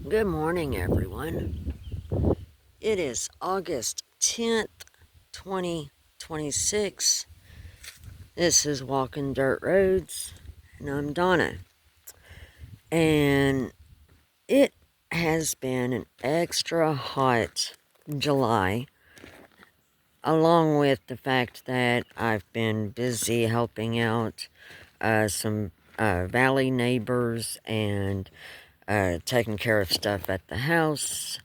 Good morning, everyone. It is August 10th, 2026. This is Walking Dirt Roads, and I'm Donna. And it has been an extra hot July, along with the fact that I've been busy helping out some valley neighbors and taking care of stuff at the house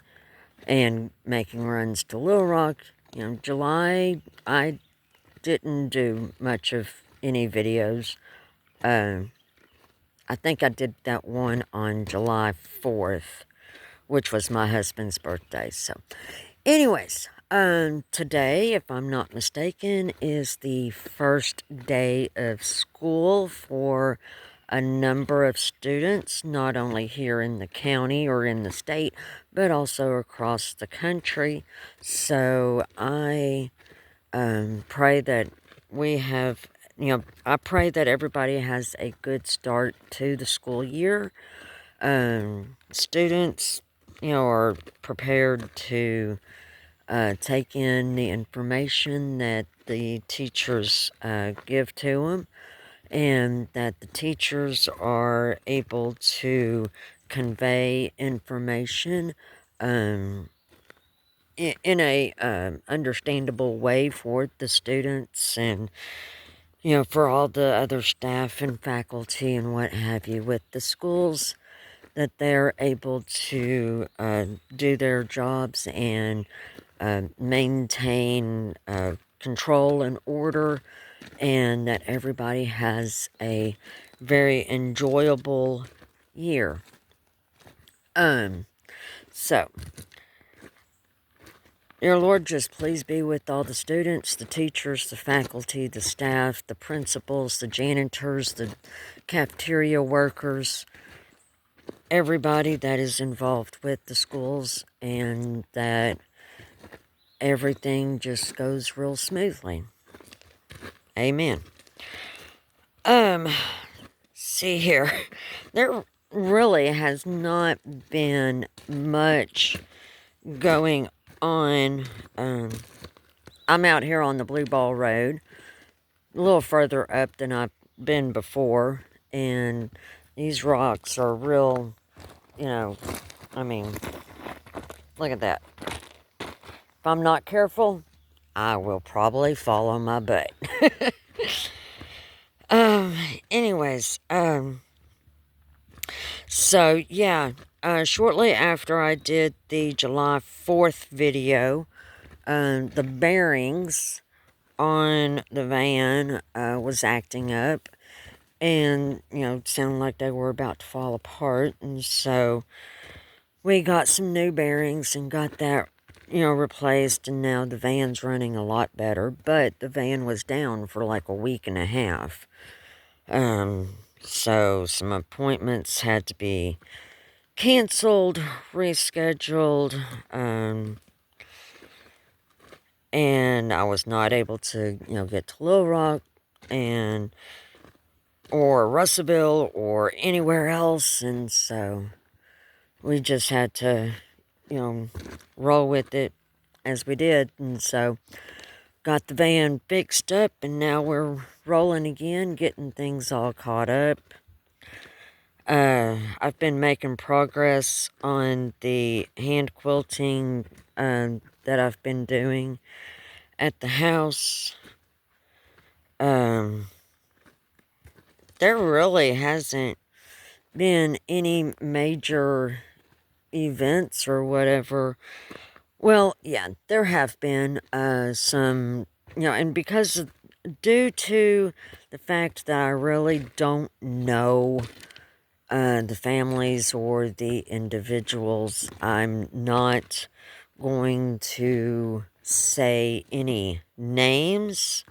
and making runs to Little Rock. July, I didn't do much of any videos. Uh, I think I did that one on July 4th, which was my husband's birthday. So, anyways, today, if I'm not mistaken, is the first day of school for a number of students, not only here in the county or in the state, but also across the country. So I pray that we have, I pray that everybody has a good start to the school year. Students, are prepared to take in the information that the teachers give to them, and that the teachers are able to convey information in a understandable way for the students, and for all the other staff and faculty and what have you with the schools, that they're able to do their jobs and maintain control and order, and that everybody has a very enjoyable year. So, dear Lord, just please be with all the students, the teachers, the faculty, the staff, the principals, the janitors, the cafeteria workers, everybody that is involved with the schools, and that everything just goes real smoothly. Amen. See here. There really has not been much going on. I'm out here on the BlueBall Road, a little further up than I've been before, and these rocks are real, I mean, look at that. If I'm not careful, I will probably fall on my butt. Anyways, so yeah, shortly after I did the July 4th video, the bearings on the van was acting up, and sounded like they were about to fall apart, and so we got some new bearings and got that replaced, and now the van's running a lot better. But the van was down for like a week and a half, so some appointments had to be canceled, rescheduled, and I was not able to, get to Little Rock or Russellville or anywhere else, and so we just had to, roll with it as we did, and so got the van fixed up, and now we're rolling again, getting things all caught up. I've been making progress on the hand quilting that I've been doing at the house. There really hasn't been any major events or whatever. Well, yeah, there have been some, and due to the fact that I really don't know the families or the individuals, I'm not going to say any names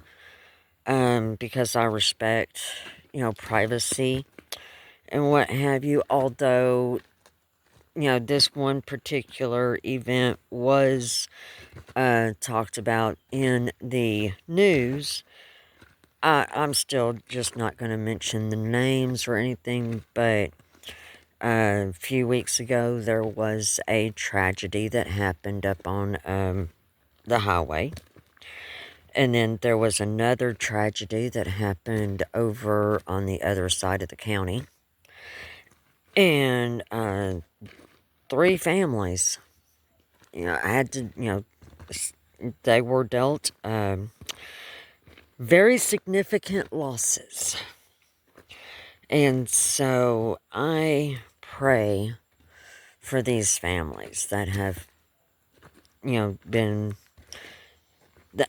because I respect, privacy and what have you. Although, this one particular event was talked about in the news, I'm still just not going to mention the names or anything, but a few weeks ago, there was a tragedy that happened up on the highway. And then there was another tragedy that happened over on the other side of the county. And 3 families, I had to, they were dealt very significant losses. And so I pray for these families that have, been,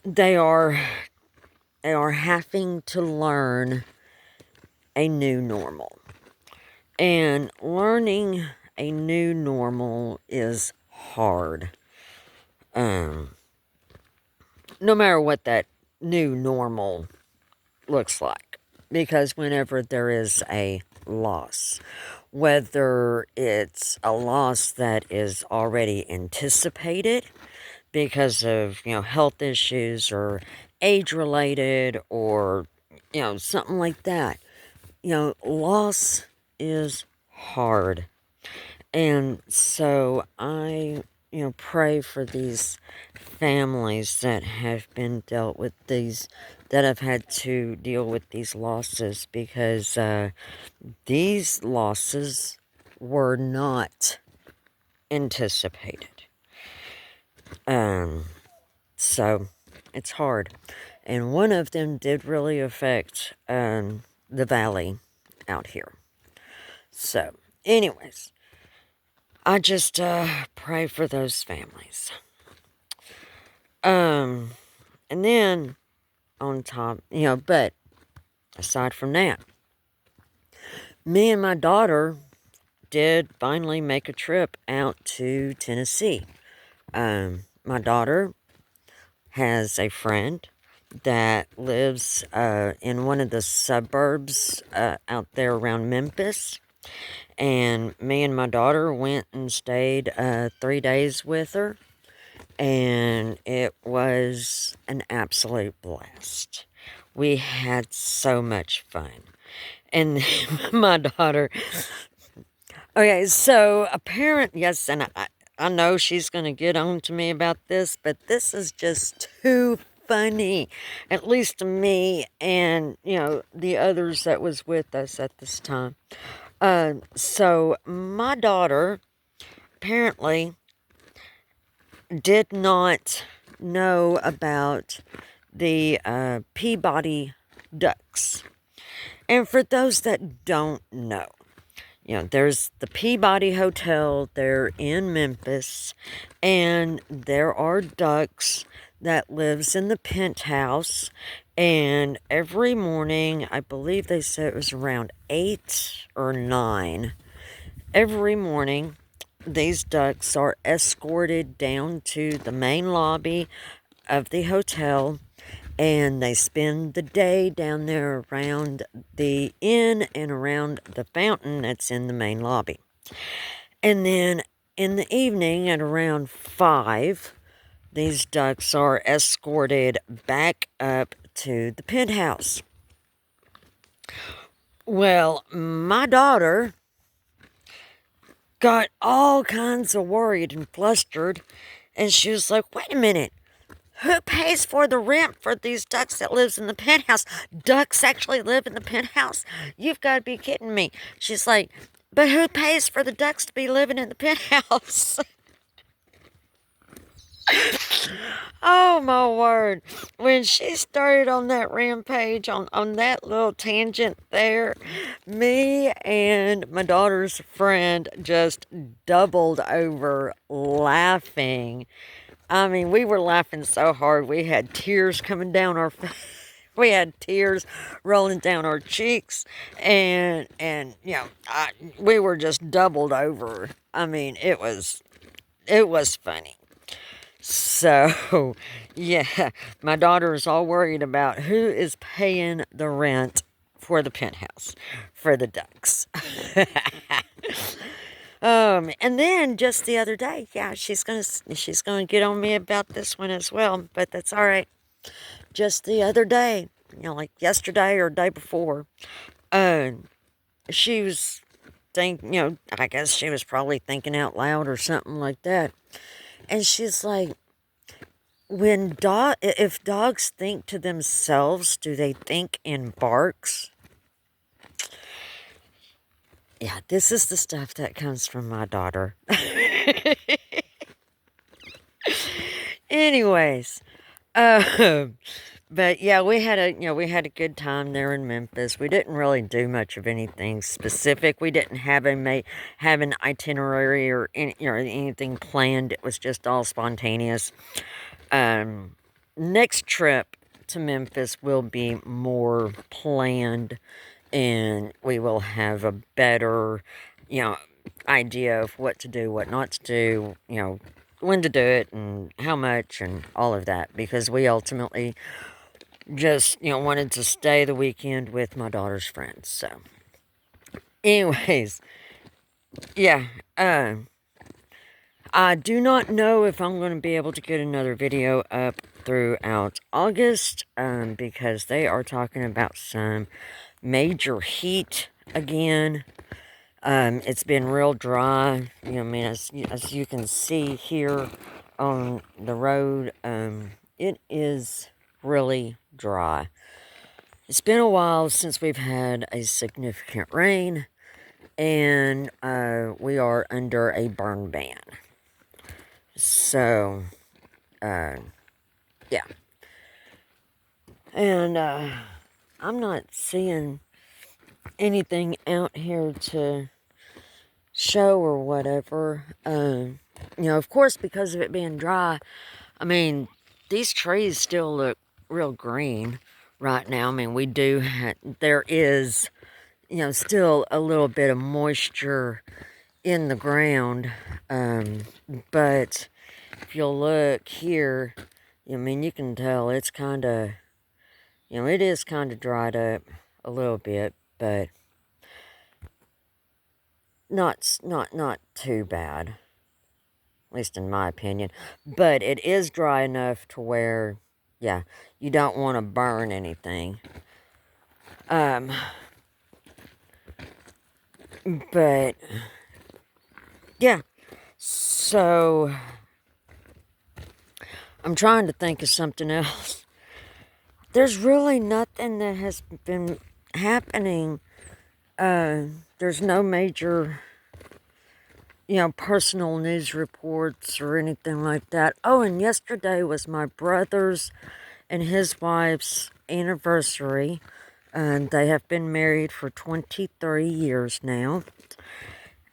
they are having to learn a new normal. And learning a new normal is hard. No matter what that new normal looks like. Because whenever there is a loss, whether it's a loss that is already anticipated because of, health issues or age-related or, something like that, loss is hard. And so I, pray for these families that have been dealt with these, that have had to deal with these losses, because these losses were not anticipated. So it's hard. And one of them did really affect the valley out here. So, anyways, I just pray for those families. And then on top, but aside from that, me and my daughter did finally make a trip out to Tennessee. My daughter has a friend that lives in one of the suburbs out there around Memphis. And me and my daughter went and stayed 3 days with her. And it was an absolute blast. We had so much fun. And my daughter... Okay, so yes, and I know she's going to get on to me about this, but this is just too funny, at least to me and, the others that was with us at this time. So my daughter apparently did not know about the Peabody ducks. And for those that don't know, there's the Peabody Hotel there in Memphis, and there are ducks that lives in the penthouse, and every morning, I believe they said it was around 8 or 9, every morning, these ducks are escorted down to the main lobby of the hotel, and they spend the day down there around the inn and around the fountain that's in the main lobby. And then in the evening at around 5, these ducks are escorted back up to the penthouse. Well, my daughter got all kinds of worried and flustered, and she was like, wait a minute. Who pays for the rent for these ducks that lives in the penthouse? Ducks actually live in the penthouse? You've got to be kidding me. She's like, but who pays for the ducks to be living in the penthouse? Oh, my word. When she started on that rampage, on that little tangent there, me and my daughter's friend just doubled over laughing. I mean, we were laughing so hard, we had tears coming down our face. We had tears rolling down our cheeks, and we were just doubled over. I mean, it was funny. So, yeah, my daughter is all worried about who is paying the rent for the penthouse for the ducks. And then just the other day, yeah, she's gonna get on me about this one as well, but that's all right. Just the other day, like yesterday or day before, she was I guess she was probably thinking out loud or something like that. And she's like, if dogs think to themselves, do they think in barks? Yeah, this is the stuff that comes from my daughter. Anyways, but yeah, we had a good time there in Memphis. We didn't really do much of anything specific. We didn't have an itinerary or anything planned. It was just all spontaneous. Um, Next trip to Memphis will be more planned, and we will have a better, idea of what to do, what not to do, when to do it, and how much, and all of that. Because we ultimately just, wanted to stay the weekend with my daughter's friends. So, anyways, yeah. I do not know if I'm going to be able to get another video up throughout August, because they are talking about some major heat again. It's been real dry. I mean, as you can see here on the road, it is really dry. It's been a while since we've had a significant rain, and we are under a burn ban. So, yeah. And I'm not seeing anything out here to show or whatever. Of course, because of it being dry, I mean, these trees still look real green right now. I mean, there is, still a little bit of moisture in the ground. But if you'll look here, I mean, you can tell it's kind of, it is kind of dried up a little bit, but not too bad, at least in my opinion. But it is dry enough to where, yeah, you don't want to burn anything. But yeah, so I'm trying to think of something else. There's really nothing that has been happening. There's no major, personal news reports or anything like that. Oh, and yesterday was my brother's and his wife's anniversary. And they have been married for 23 years now.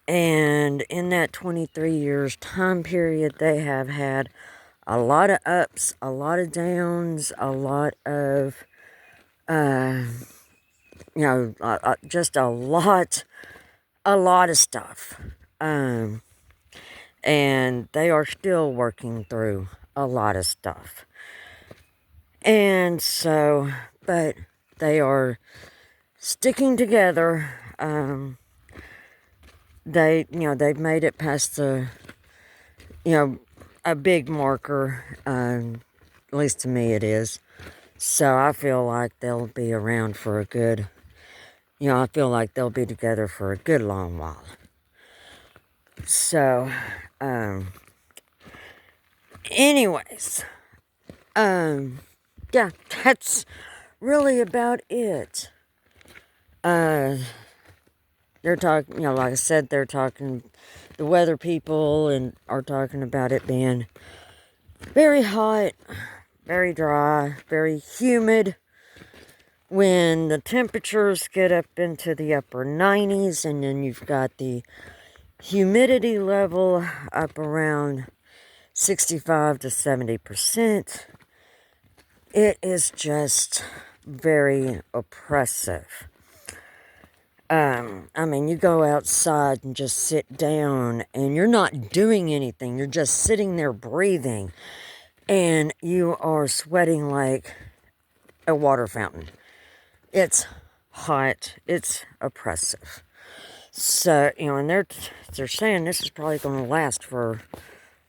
And in that 23 years time period, they have had a lot of ups, a lot of downs, a lot of, just a lot of stuff. And they are still working through a lot of stuff. And so, but they are sticking together. They've made it past the, a big marker. At least to me it is. So I feel like they'll be around for a good, I feel like they'll be together for a good long while. So, anyways, yeah, that's really about it. They're talking, like I said, they're talking, the weather people are talking about it being very hot, very dry, very humid. When the temperatures get up into the upper 90s, and then you've got the humidity level up around 65 to 70%, it is just very oppressive. I mean, you go outside and just sit down and you're not doing anything. You're just sitting there breathing and you are sweating like a water fountain. It's hot. It's oppressive. So, and they're saying this is probably going to last for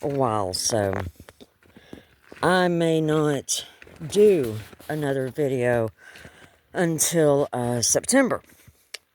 a while. So, I may not do another video until September.